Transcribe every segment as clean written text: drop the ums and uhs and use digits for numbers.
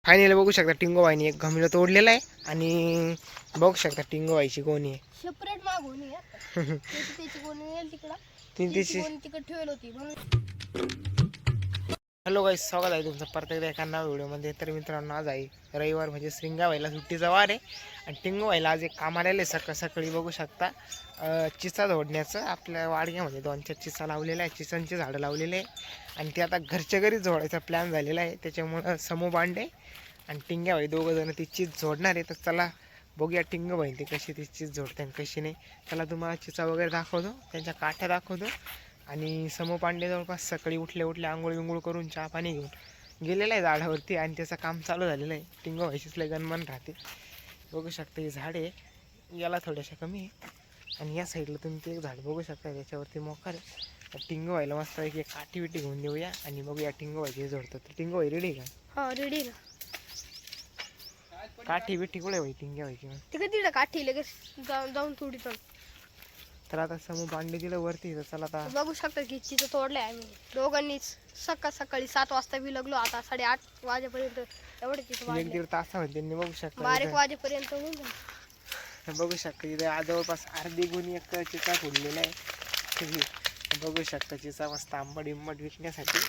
Finally बघू शकता Tingo बाईने एक घमिलं तोडलेलं आहे आणि बघू शकता टिंगो बाईची गोणी आहे. सेपरेट मागवणी त्याची गोणी येईल तिकडं तिची गोणी तिकडे ठेवली होती म्हणून. हॅलो गाईस, स्वागत आहे तुमचं परत एकदा एका नव्या व्हिडिओमध्ये. तर मित्रांनो, आज आहे रविवार म्हणजे श्रिंगाबाईला सुट्टीचा वार आहे आणि टिंगोबाईला आज एक काम आलेलं आहे. सकाळी बघू शकता चिसा झोडण्याचं. आपल्या वाडग्यामध्ये 2-4 चिसा लावलेला आहे, चिसांची झाडं लावलेले आहे आणि ते आता घरच्या घरी जोडायचा प्लॅन झालेला आहे. त्याच्यामुळं समू बांडे आणि टिंग्याबाई दोघं जण ती चीज जोडणार आहे. तर चला बघूया टिंगोबाई ते कशी ती चीज जोडते आणि कशी नाही. त्याला तुम्हाला चिसा वगैरे दाखवतो, त्यांच्या काठ्या दाखवतो. आणि समू पांडे जवळपास सकाळी उठले आंघोळ विंघोळ करून चहा पाणी घेऊन गेलेला आहे झाडावरती आणि त्याचं काम चालू झालेलं आहे. टिंगो व्हायचीच लय गणमान राहते. बघू शकता ही झाड आहे, याला थोड्याशा कमी आहे आणि या साईडला तुम्ही ते एक झाड बघू शकता, त्याच्यावरती मोकार आहे. टिंगो व्हायला मस्त एक काठी बिटी घेऊन देऊया आणि बघूया टिंगो व्हायची जोडतो. तर टिंगो व्हाय रेडी का? हा रेडी ना. काठी बिठी कुठे व्हाय टिंग्या व्हायची? तिकडे तिकडे काठी लगेच जाऊन थोडी पण. तर आता समू पांडे दिलं वरती. तर चला आता बघू शकता की चिचं तोडलंय आम्ही दोघांनीच. सकाळी 7 वाजता बी लागलो, आता 8:30 वाजेपर्यंत एवढे चिचं 1-1.5 तासामध्ये त्यांनी बघू शकता. 12 वाजेपर्यंत होऊन जाईल. बघू शकता इथे आज जवळपास अर्धी गुणी एक चिचा फोडलेला आहे. बघू शकता चिचा मस्त आंबट इंबट विकण्यासाठी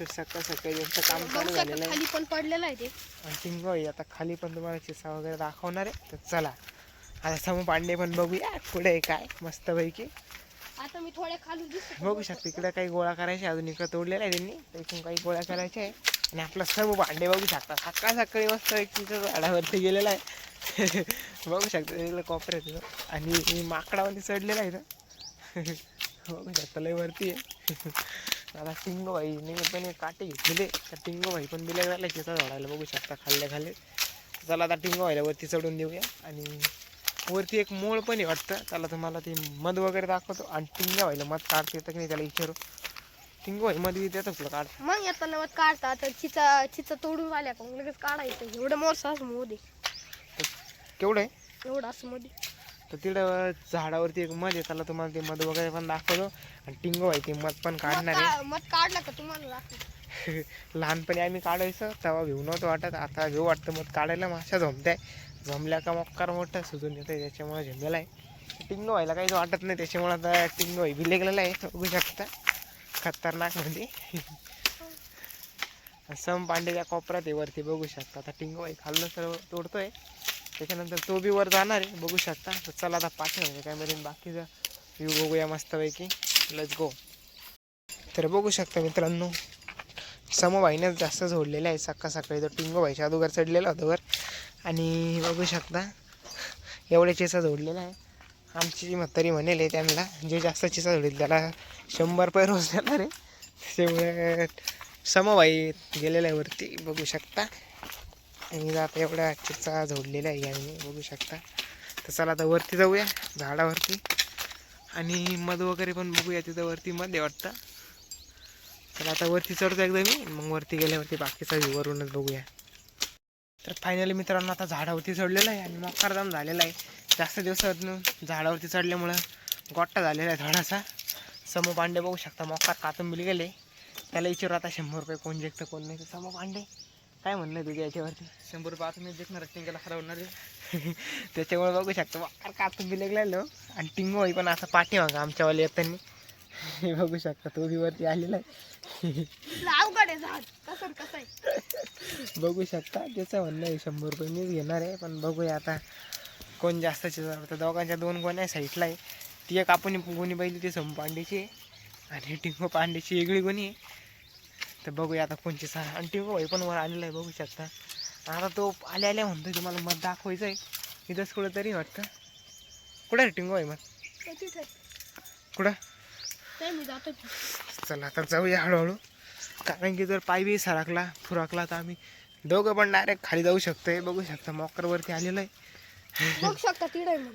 सकाळी यांचं काम चालू झालेलं आहे. खाली पण पडलेलं आहे ते. आणि टिंगो आता खाली पण तुम्हाला चिचा वगैरे दाखवणार आहे. तर चला आता समू पांडे पण बघूया पुढे आहे काय मस्तपैकी. आता मी थोड्या खाली दिसतो. बघू शकता इकडे काही गोळा करायचे, अजून इकडे तोडलेला आहे त्यांनी, इथून काही गोळा करायचे आहे. आणि आपला समू पांडे बघू शकता सकाळी मस्त चिचा झाडावरती गेलेला आहे. बघू शकता इकडे कोपऱ्यात आणि माकडावरती चढलेला आहे. बघू शकता लय वरती आहे. आता टिंगो भाईने पण एक काटे घेतलेले, तर टिंगो भाई पण दिल्या झाला चिचा झाडायला. बघू शकता खाल्ले. चला आता टिंगो भाईला वरती चढून देऊया. आणि वरती एक मोळ पण आहे वाटतं. त्याला तुम्हाला ते मध वगैरे दाखवतो आणि टिंग्या व्हायला मध काढता येतं की नाही त्याला विचारू. टिंगो भाई मध येतं तुला काढ. मग येताना मग काढता. तर चिचा तोडून आल्या का मग लगेच काढायचं. एवढं मोठं असं मध्ये केवढं आहे एवढं असं मध्ये. तर तिकडं झाडावरती एक मध आहे, त्याला तुम्हाला ते मध वगैरे पण दाखवतो आणि टिंगो भाई ते मध पण काढणार आहे. मग काढलं का तुम्हाला दाखव. लहानपणी आम्ही काढायचं तेव्हा घेऊ नव्हतं वाटत, आता घेऊ वाटतं मध काढायला. माशा जमल्या का मक्कार मोठं सुजून येतं, त्याच्यामुळे झेंबेला आहे. टिंगो व्हायला काहीच वाटत नाही, त्याच्यामुळे आता टिंगो व्हाय बिलेगलेला आहे. बघू शकता खतरनाक मध्ये. सम पांडेच्या कोपऱ्यात आहे वरती बघू शकता. आता टिंगो व्हाय खाल्लं सर्व तोडतोय, त्याच्यानंतर तो बी वर जाणार आहे बघू शकता. तर चला आता पाठवूया कॅमेऱ्याने बाकीचा व्ह्यू बघूया मस्तपैकी. Let's go. तर बघू शकता मित्रांनो, समूबाईनेच जास्त जोडलेलं आहे. सकाळी तो टिंगो भाईच्या अगोदर चढलेला होता वर आणि बघू शकता एवढ्या चिसा जोडलेला आहे. आमची म्हातारी म्हणेल त्यांना जे जास्त चिसा जोडेल त्याला 100 रुपये रोज देणार आहे. त्यामुळे समूबाई गेलेला आहे वरती बघू शकता. आणि आता एवढ्या चिचा जोडलेल्या आहे आम्ही बघू शकता. तर चला आता वरती जाऊया झाडावरती आणि मध वगैरे पण बघूया. तिथं वरती मध वाटतं. तर आता वरती चढतो एकदा मी, मग वरती गेल्यावरती बाकीचा व्ह्यू वरूनच बघूया. तर फायनली मित्रांनो आता झाडावरती चढलेलं आहे आणि मोकारदाम झालेला आहे. जास्त दिवसातून झाडावरती चढल्यामुळं गोट्टा झालेला आहे थोडासा. समू पांडे बघू शकता मोकार कातून बिल गेले. त्याला विचारू आता 100 रुपये कोण जिंकतं कोण नाही. समू पांडे काय म्हणणं तुझ्या याच्यावरती? 100 रुपये आता मी जिंकणार. टिंगाला हरवणार आहे. त्याच्यामुळे बघू शकता मोकार कातून बिल गेलेलो. आणि टिंगो भाई पण आता पाठीमागं आमच्यावाले येताना हे बघू शकता तो बी वरती आलेला आहे. अवघड आहे झाड कसं आहे. बघू शकता त्याचं म्हणणं आहे 100 रुपये मीच घेणार आहे. पण बघूया आता कोण जास्त चिजा. दोघांच्या 2 गोण्या साईडला आहे. ती एक आपण गोणी पाहिली ती समू पांडेची आहे आणि टिंगो पांडेची वेगळी गोणी आहे. तर बघूया आता कोणची सा. आणि टिंगो भाई पण वर आलेला आहे बघू शकता. आता तो आल्या म्हणतोय तुम्हाला मध दाखवायचं आहे इथंच कुठं तरी वाटतं. कुठं आहे टिंगो भाई मध कुठं? मी जातो. चला आता जाऊया हळूहळू, कारण की जर पाय बी फुराकला तर आम्ही दोघं पण डायरेक्ट खाली जाऊ शकतो. बघू शकता मॉकरवरती आलेलं आहे. बघू शकता तिकडे मग.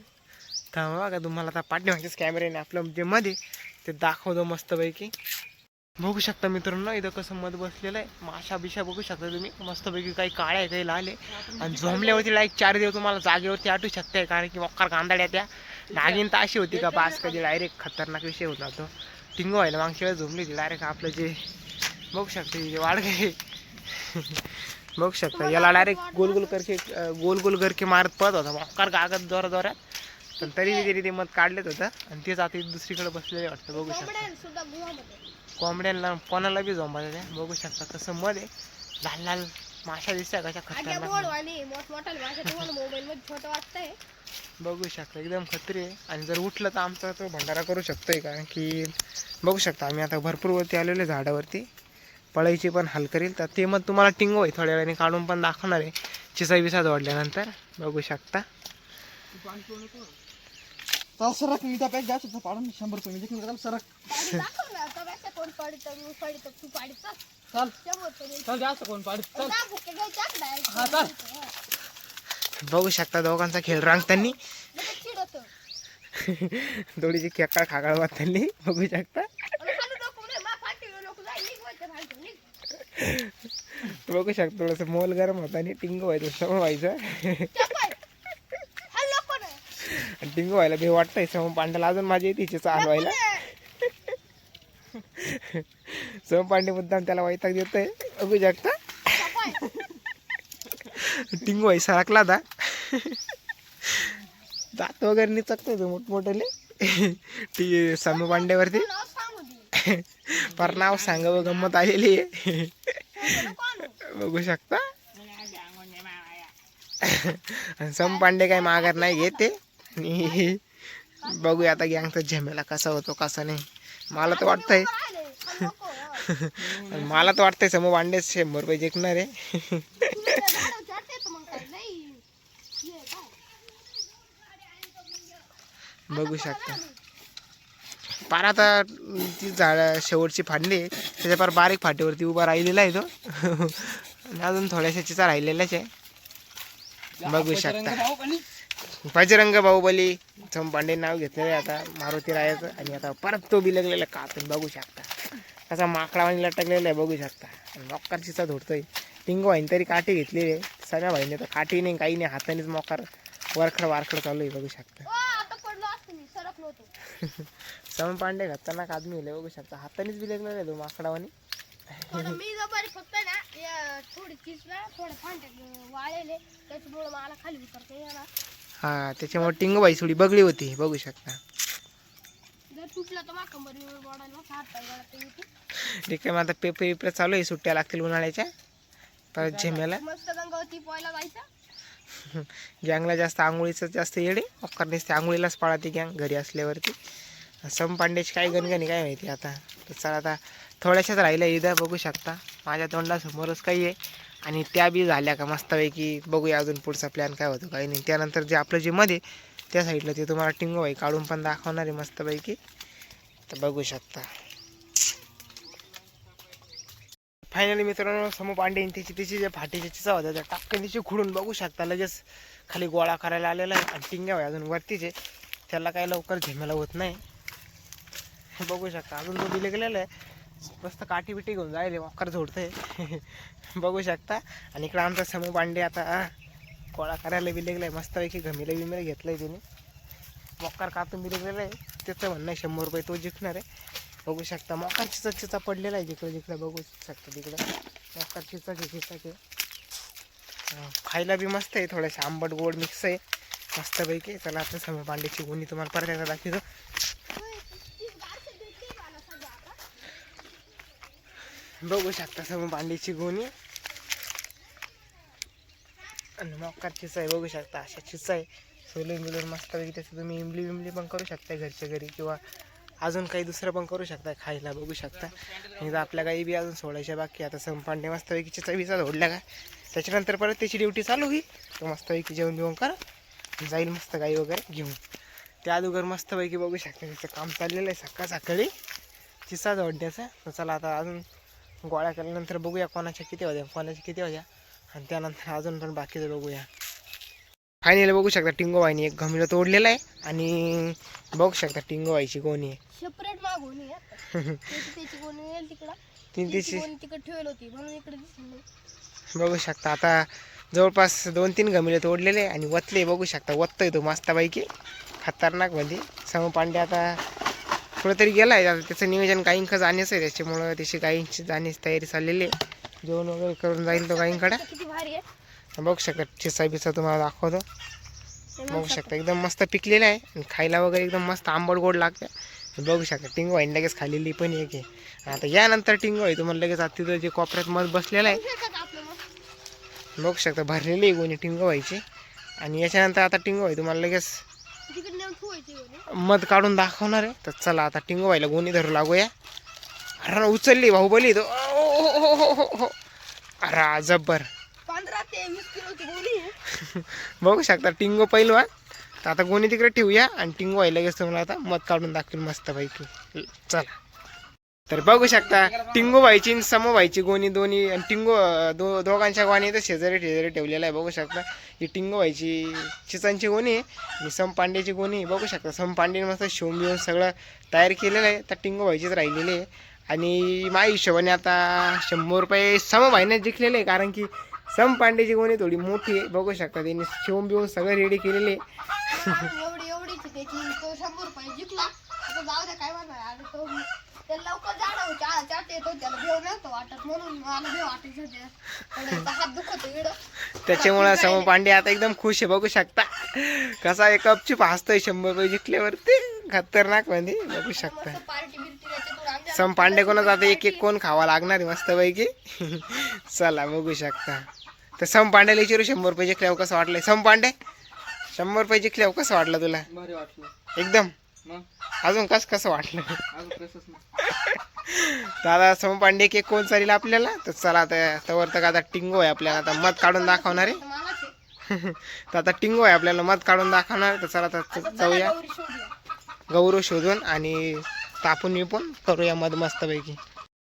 तर बघा तुम्हाला आता पाठीमागच्याच कॅमेऱ्याने आपलं जे मध्ये ते दाखवतो मस्तपैकी. बघू शकता मित्रांनो इथं कसं मध बसलेलं आहे. माशा बिशा बघू शकता तुम्ही मस्तपैकी. काही काळ्या आहे काही लाल आहे. आणि झोंबल्यावरती लाईक 4 दिवस तुम्हाला जागेवरती आठवू शकते, कारण की मॉकर कांदाड्या त्या नागिन तर अशी होती का बास कधी डायरेक्ट खतरनाक विषय होता तो. टिंगो व्हायला मागच्या वेळेस झोंबली होती डायरेक्ट. आपलं जे बघू शकते वाढ गए बघू शकता याला डायरेक्ट गोल गोल करके मारत पळत होता मक्कार कागद जोरात पण तरी तरी ते मध काढलेत होतं आणि तेच आता दुसरीकडे बसलेले वाटतं. बघू शकता कोंबड्या सुद्धा गुहामध्ये. कोंबड्यांना कोणाला बी झोंबा त्या. बघू शकता कसं मध आहे, लाल लाल माशा दिसत्या कशा आग्या खतरनाक. बोलवानी मोठमोठ्या भाषा तुम्हाला मोबाईल मध्ये छोटं वाटतंय. बघू शकता एकदम खत्री आहे. आणि जर उठलं तर आमचा तो भंडारा करू शकतोय, कारण की बघू शकता आम्ही आता भरपूर वरती आलेलो झाडावरती. पळायची पण हाल करेल तर ते मग तुम्हाला टिंगो आहे थोड्या वेळाने काढून पण दाखवणार आहे चिसा विसा जोडल्यानंतर. बघू शकता सरक मी पॅक जास्त होता पाडून 100 रुपये म्हणजे किती सरक पाडी दाखव ना आता कोण पाडतं मी पाडतं तू पाडतं. चल चल चल जास्त कोण पाडत चल भुके घ्यायच्या डायरेक्ट. हा चल. बघू शकता दोघांचा खेळ रांगतानी चिडत थोडीशी खेकाळ खाकाळ वाटतानी. बघू शकता बघू शकता थोडंसं मोल गरम होता आणि टिंगो व्हायचं समोर व्हायचं. टिंगो व्हायला बी वाटतंय समोर पांड्याला अजून माझी येते चालवायला. समोर पांडे मुद्दाम त्याला वैताग देतोय. बघू शकता टिंगो व्हाय सरकला आता दात वगैरे निचकतोय तो मोठमोठ्याले ती समोर पांड्यावरती. पर नाव सांगा व गंमत आलेली आहे. बघू शकता सम पांडे काही माघार नाही घेते. आणि बघूया आता गँगचा झमेला कसा होतो कसा नाही. मला तर वाटतंय समोर पांडे 100 रुपये जिंकणार आहे. बघू शकता पार आता ती झाड शेवटची फांदी त्याच्या पार बारीक फाटीवरती उभा राहिलेला आहे तो. आणि अजून थोड्याशा चिचा राहिलेल्याच आहे. बघू शकता बजरंग बाहुबली पांडे नाव घेतलेलं आहे आता मारुती रायाचं. आणि आता परत तो बिलगलेला का तुम्ही बघू शकता कसा माकडावानी लटकलेला आहे. बघू शकता आणि मोकार चिचा धोडतोय. टिंगो भाईने तरी काठी घेतलेली आहे. सगळ्या भाईने तर काठी नाही काही नाही हातानेच मोकार वारखड चालू आहे. बघू शकता सम पांडे खतरनाक आदमी आहे. बघू शकता हातानेच बिलगलेला आहे तो माकडावानी. मी जबारी फक्त ना थोडी चिसला थोडे फांटे वाळलेले त्याच्यामुळे मला खाली उतरता येणार. हा त्याच्यामुळे टिंगो बाई थोडी बगळी होती. बघू शकता जर तुटला तर माका बरी वाढायला हात येते. ठीक आहे मग आता पेपर चालू आहे. सुट्ट्या लागतील उन्हाळ्याच्या परत झेमेला. मस्त गंगावती पोहायला जायचं. गँगला जास्त आंघोळीचं जास्त येडे अक्कर दिसते आंघोळीलाच पाळती गँग घरी असल्यावरती. सम पांड्याची काय गणगणी काय माहिती आता. तर चला आता थोड्याशाच राहिल्या इथं. बघू शकता माझ्या तोंडासमोरच काही आहे आणि त्या बी झाल्या का मस्तपैकी. बघूया अजून पुढचा प्लॅन काय होतो काही नाही. त्यानंतर जे आपलं जे मध्ये त्या साईडला ते तुम्हाला टिंगो बाई काढून पण दाखवणार आहे मस्तपैकी. तर बघू शकता फायनली मित्रांनो समूह पांडे तिची जे फाटीच्या चिचा होत्या त्या टापकन तिची खुडून बघू शकता लगेच खाली गोळा करायला आलेला आहे. आणि टिंग्या बाई अजून वरतीच आहे त्याला काही लवकर झेमेला होत नाही. बघू शकता अजून तो दिले गेलेला आहे मस्त काठी बिटी घेऊन जायले वॉकर झोडतंय. बघू शकता आणि इकडं आमचा समूह पांडे आता गोळा करायला बी लागलाय मस्तपैकी. घमीला बिमेला घेतलंय त्याने मॉकर कातून बी लागलेलं आहे. त्याचं म्हणणं आहे 100 रुपये तो जिंकणार आहे. बघू शकता मॉकर चिचा पडलेला आहे जिकडे बघू शकता तिकडं मॉकर चिचाचे खायला बी मस्त आहे. थोडंसं आंबट गोड मिक्स आहे मस्तपैकी. चला आता समूह पांड्याची गुणी तुम्हाला परत एकदा दाखवतो. बघू शकता समूह पांड्याची गोणी आणि मॉकर चिचा आहे. बघू शकता अशा चिचा आहे सोलून बिलून मस्तपैकी. त्याचं तुम्ही इमली बिमली पण करू शकता घरच्या घरी किंवा अजून काही दुसरं पण करू शकता खायला. बघू शकता आणि आपल्या काही बी अजून सोडायच्या बाकी. आता समूह पांडे मस्तपैकी चिचा बिचा धोडल्या का त्याच्यानंतर परत त्याची ड्युटी चालू होईल. तो मस्तपैकी जेवण बिवून करा जाईल मस्त गाई वगैरे घेऊन. त्या अगोदर मस्तपैकी बघू शकता त्याचं काम चाललेलं आहे सकाळी चिसा जोडण्याचं. तर चला आता अजून गोळ्या केल्यानंतर बघूया कोणाच्या किती होत्या आणि त्यानंतर अजून पण बाकीचं बघूया. फायनली बघू शकता टिंगो बाईने एक घमीला तोडलेला आहे आणि बघू शकता टिंगो बाईची गोणी आहे सेपरेट मागवणी त्याची गोणी तिकडं तिची तिकडे ठेवली होती म्हणून इकडे दिसली. बघू शकता आता जवळपास 2-3 घमिले तोडलेले आणि वतले. बघू शकता वततोय तो मस्तपैकी खतरनाक मध्ये. समूह पांडे आता कुठेतरी गेला आहे. त्याचं नियोजन गाईंक जाण्याचं आहे त्याच्यामुळं त्याची गाईंची जाण्याची तयारी चाललेली आहे. जेवण वगैरे करून जाईल तो गाईंकडे. किती भारी आहे. बघू शकता चिसा बिसा तुम्हाला दाखवतो. हे बघू मग शकता एकदम मस्त पिकलेलं आहे आणि खायला वगैरे एकदम मस्त आंबट गोड लागतं. बघू शकता टिंगो आहे लगेच खाल्लेली पण एक आहे. आता यानंतर टिंगो आहे तुम्हाला लगेच आता तिथं जे कोपऱ्यात मध बसलेलं आहे शेतात आपलं मग. बघू शकता भरलेली आहे गोणी टिंगो व्हायची. आणि याच्यानंतर आता टिंगो आहे तुम्हाला लगेच तिकडे नेऊन ठेवायची गोणी. मध काढून दाखवणार आहे. तर चला आता टिंगो व्हायला गोणी धरू लागूया. अरे उचलली बाहुबली तो. अरे जब्बर. 15 ते 20 किलोची गोणी आहे. बघू शकता टिंगो पहिलवान. तर आता गोणी तिकडे ठेवूया आणि टिंगो व्हायला लगेच तुम्हाला आता मध काढून दाखवेल मस्तपैकी. चला तर बघू शकता टिंगो व्हायची आणि समो व्हायची गोणी दोन्ही आणि टिंगो दोघांच्या गोणी तर शेजारी शेजारी ठेवलेला आहे. बघू शकता ही टिंगो व्हायची चिचांची गोणी आहे आणि सम पांड्याची गोणी आहे. बघू शकता सम पांड्याने मस्त शिवून बिवून सगळं तयार केलेलं आहे. तर टिंगो व्हायचीच राहिलेली आहे. आणि माझ्या हिशोबाने आता 100 रुपये सम भाईने जिंकलेले आहे. कारण की सम पांड्याची गोणी थोडी मोठी आहे. बघू शकता त्यांनी शिवून बिवून सगळं रेडी केलेले आहे. एवढीच त्याची तो 100 रुपये जिंकला. आता जाऊ द्या काय म्हणणार. आणि तो ते लवकर जाणं चाट येतो त्याला भेव नव्हतं वाटत म्हणून मला भेव वाटायचं ते. थोडं हात दुखतो इकडं. त्याच्यामुळे सम पांडे आता एकदम खुश आहे. बघू शकता कसा एक कपची हसतोय 100 रुपये जिंकल्यावरती खतरनाक मध्ये. बघू शकता मस्त पार्टी बिर्टी त्याच्यातून आमच्या सम पांडे कोणच आता एक एक कोण खावा लागणार आहे मस्तपैकी. चला बघू शकता. तर सम पांड्याला विचारू 100 रुपये जिंकल्यावर कसं वाटलंय. सम पांडे 100 रुपये जिंकल्यावर कसं वाटलं तुला. भारी वाटलं एकदम मग. अजून कसं वाटलं. अजून कसंच नाही. दादा सम पांडे केक कोण चालेल आपल्याला. तर चला आता तवर तर आता टिंगो आहे आपल्याला आता मध काढून दाखवणार आहे. मलाच आहे. तर आता टिंगो आहे आपल्याला मध काढून दाखवणार आहे. तर चला आता जाऊया गौरी शोधूया. गौरव शोधून आणि तापून विपून करूया मध मस्तपैकी.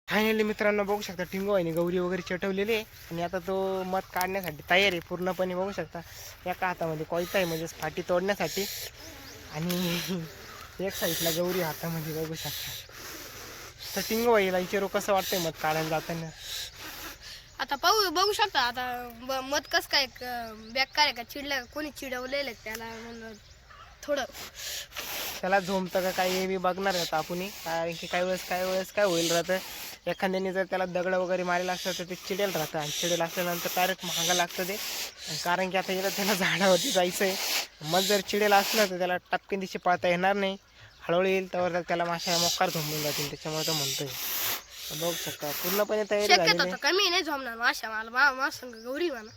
फायनली मित्रांनो बघू शकता टिंगो आहे गौरी वगैरे चटवलेली आहे आणि आता तो मध काढण्यासाठी तयार आहे पूर्णपणे. बघू शकता एका हातामध्ये कोयता आहे म्हणजे फाटी तोडण्यासाठी आणि एक साईडला गौरी हातामध्ये. बघू शकता तर टिंगो व्हायला विचारू कसं वाटतंय मध काढायला जाताना. आता बघू शकता आता मत कस काय बेकार आहे का चिडलं कोणी चिडवलेलं आहे त्याला म्हणून थोडं त्याला झोमतं का काही हे बी बघणार आहे आपण. कारण की काही वेळेस काय होईल राहतं एखाद्याने जर त्याला दगड वगैरे मारेला असतं तर ते चिडेल राहतं आणि चिडेल असल्यानंतर डायरेक्ट महागा लागतं ते. कारण की आता याला त्याला झाडावरती जायचं आहे. मग जर चिडेल असलं तर त्याला टपकन दिशी पळता येणार नाही. हळूहळू येईल तर त्याला माशा मोकार झोंबून जातील. त्याच्यामुळे तो म्हणतोय. बघू शकता पूर्णपणे तयारी झालेली शक्यतो आहे. तर कमी नाही झोमणार माशा मला संग गौरी म्हणा.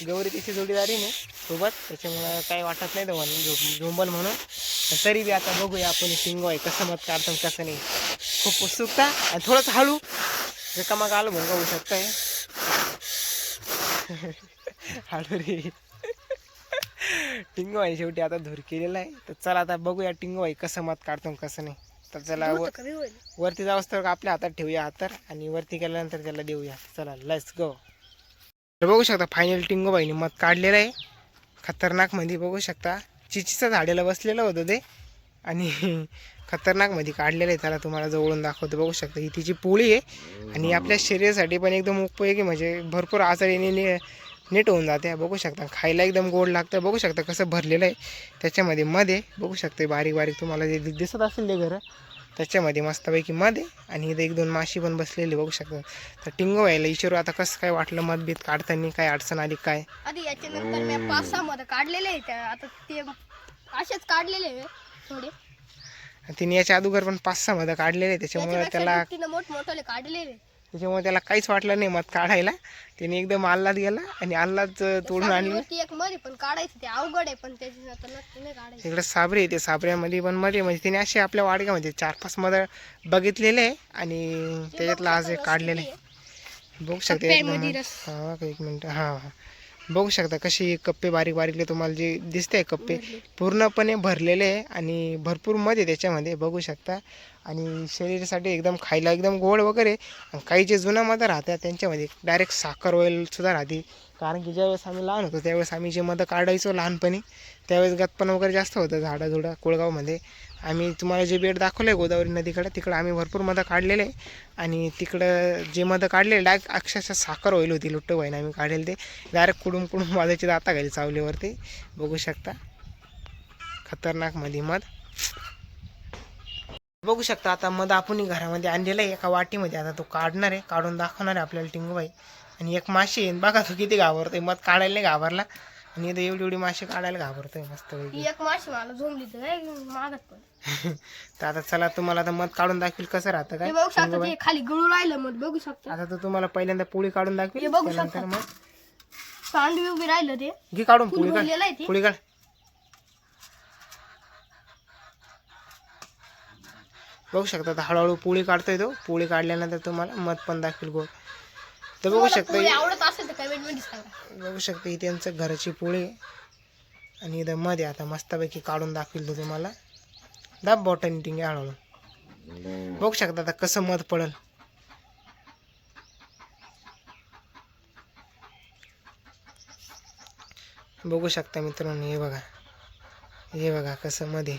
गौरी तिची जोडीदारी नाही सोबत त्याच्यामुळं काही वाटत नाही दोघांनी झोंबल म्हणून. तरी बी आता बघूया आपण टिंगो आहे कसं मत काढतो कसं नाही. खूप उत्सुकता आणि थोडंसं हळू रिकामा आलो म्हणून बघू शकताय. हळू रे टिंगो आहे शेवटी आता धूर केलेला आहे. तर चला आता बघूया टिंगो आहे कसं मत काढतो कसं नाही. तर चला कमी होईल. वरती जावंच तर आपल्या हातात ठेवूया हातर आणि वरती गेल्यानंतर त्याला देऊया. चला लेट्स गो. तर बघू शकता फायनल टिंगो बाईने मध काढलेलं आहे खतरनाक मध्ये. बघू शकता चिचीचं झाडेला बसलेलं होतं ते आणि खतरनाक मध्ये काढलेलं आहे. त्याला तुम्हाला जवळून दाखवतो. बघू शकता ही तिची पोळी आहे आणि आपल्या शरीरासाठी पण एकदम उपयोगी म्हणजे भरपूर आजार येणे नीट होऊन जाते. बघू शकता खायला एकदम गोड लागतं. बघू शकता कसं भरलेलं आहे त्याच्यामध्ये मध्ये. बघू शकते बारीक बारीक तुम्हाला जे दिसत असेल ते घरं त्याच्यामध्ये मस्तपैकी मध आहे आणि इथे 1-2 माशी पण बसलेली बघू शकता. तर टिंगो व्हायला विचारू आता कसं काय वाटलं मध बीत काढताना काय अडचण आली काय. आधी याच्यानंतर मी 5-6 मध्ये काढलेले आहे. आता ते असेच काढलेले आहे थोडे. तिने याच्या अगोदर पण 5-6 मध काढलेले आहे त्याच्यामुळे मोठमोठे काढलेले. त्याच्यामुळे त्याला काहीच वाटलं नाही मध काढायला. त्याने एकदम आल्लाद गेला आणि आल्लाद तोडून आणली. एक मध्ये पण काढायचं ते अवघड आहे पण त्याची आता नाही काढायचं. तिकडे साबरे आहे ते साबऱ्यामध्ये पण मध्ये म्हणजे तिने असे आपल्या वाडग्यामध्ये 4-5 मध बघितलेले आहे आणि त्याच्यातला आज एक काढलेलं आहे. बघू शकते एक मिनिट. हां बघू शकता कशी कप्पे बारीक बारीकले तुम्हाला जे दिसते कप्पे पूर्णपणे भरलेले आहे आणि भरपूर मध आहे त्याच्यामध्ये. बघू शकता आणि शरीरासाठी एकदम खायला एकदम गोड वगैरे. काही जे जुना मध राहतात त्यांच्यामध्ये डायरेक्ट साखर ऑइलसुद्धा राहते. कारण की ज्यावेळेस आम्ही लहान होतो त्यावेळेस आम्ही जे मध काढायचो लहानपणी त्यावेळेस गतपण वगैरे जास्त होतं झाडाझुडा कोळगावमध्ये. आम्ही तुम्हाला जे बेट दाखवलं आहे गोदावरी नदीकडं तिकडं आम्ही भरपूर मध काढलेले आहे आणि तिकडं जे मध काढलेले डायरेक्ट अक्षरशः साखर ऑइल होती लुट्ट व्हायला आम्ही काढलेले ते डायरेक्ट कुडून माझ्याची दाता घाली चावलीवरती. बघू शकता खतरनाक मध्ये मध. बघू शकता आता मध आपण घरामध्ये आणलेलं आहे एका वाटीमध्ये. आता तो काढणार आहे, काढून दाखवणार आहे आपल्याला टिंगूबाई. आणि एक माशी आहे बघा, तो किती घाबरतोय. मध काढायला नाही घाबरला आणि इथं एवढी एवढी माशी काढायला घाबरतोय मस्त पैकी. एक माशी मला झोंबली तर मागत पण. तर आता चला तुम्हाला आता मध काढून दाखवेल कसं राहतं काय. हे बघू शकता ते खाली गळू राहिलं मग बघू शकता. आता तर तुम्हाला पहिल्यांदा पोळी काढून दाखवेल, हे बघू त्यानंतर शकता. मग सांडवी उभी राहिलं ते घे काढून फुल पोळी काढ, भरलेलं आहे ते. पोळी काढ. बघू शकता आता हळूहळू पोळी काढतोय तो. पोळी काढल्यानंतर तुम्हाला मध पण दाखवेल गोड. तर बघू तुम्हाला शकता पोळी आवडत असेल तर कमेंट मध्ये सांगा. बघू शकता ही त्यांचं घराची पोळी आहे. आणि इथं मध्ये आता मस्तपैकी काढून दाखवेल तो तुम्हाला. दाब बॉटन टिंगे हळूहळू. बघू शकता आता कसं मध पडल. बघू शकता मित्रांनो, हे बघा, हे बघा कसं मध्ये.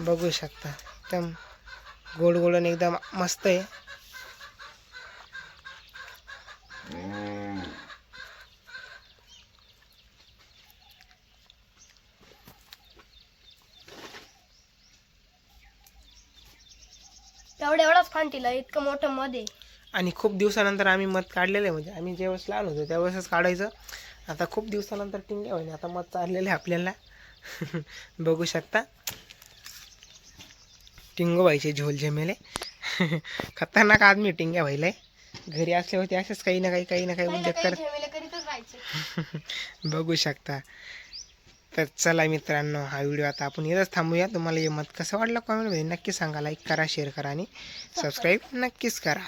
बघू शकता एकदम गोड गोड आणि एकदम मस्त आहे. एवढाच फांटीला इतकं मोठं मध्ये. आणि खूप दिवसानंतर आम्ही मध काढलेलं आहे. म्हणजे आम्ही ज्यावेळेस लहान होतो त्यावेळेसच काढायचं. आता खूप दिवसानंतर टिंग्या व्हायला आता मध चाललेलं आहे आपल्याला. बघू शकता टिंगो व्हायचे झोल झमेले. खतरनाक आदमी टिंग्या व्हायलाय. घरी असले होते असेच काही ना काही उद्योग करत. झमेले करीतच राहायचे. बघू शकता. तर चला मित्रांनो, हा व्हिडिओ आता आपण इथंच थांबूया. तुम्हाला हे मत कसं वाटलं कमेंटमध्ये नक्की सांगा. लाईक करा, शेअर करा आणि सबस्क्राईब नक्कीच करा.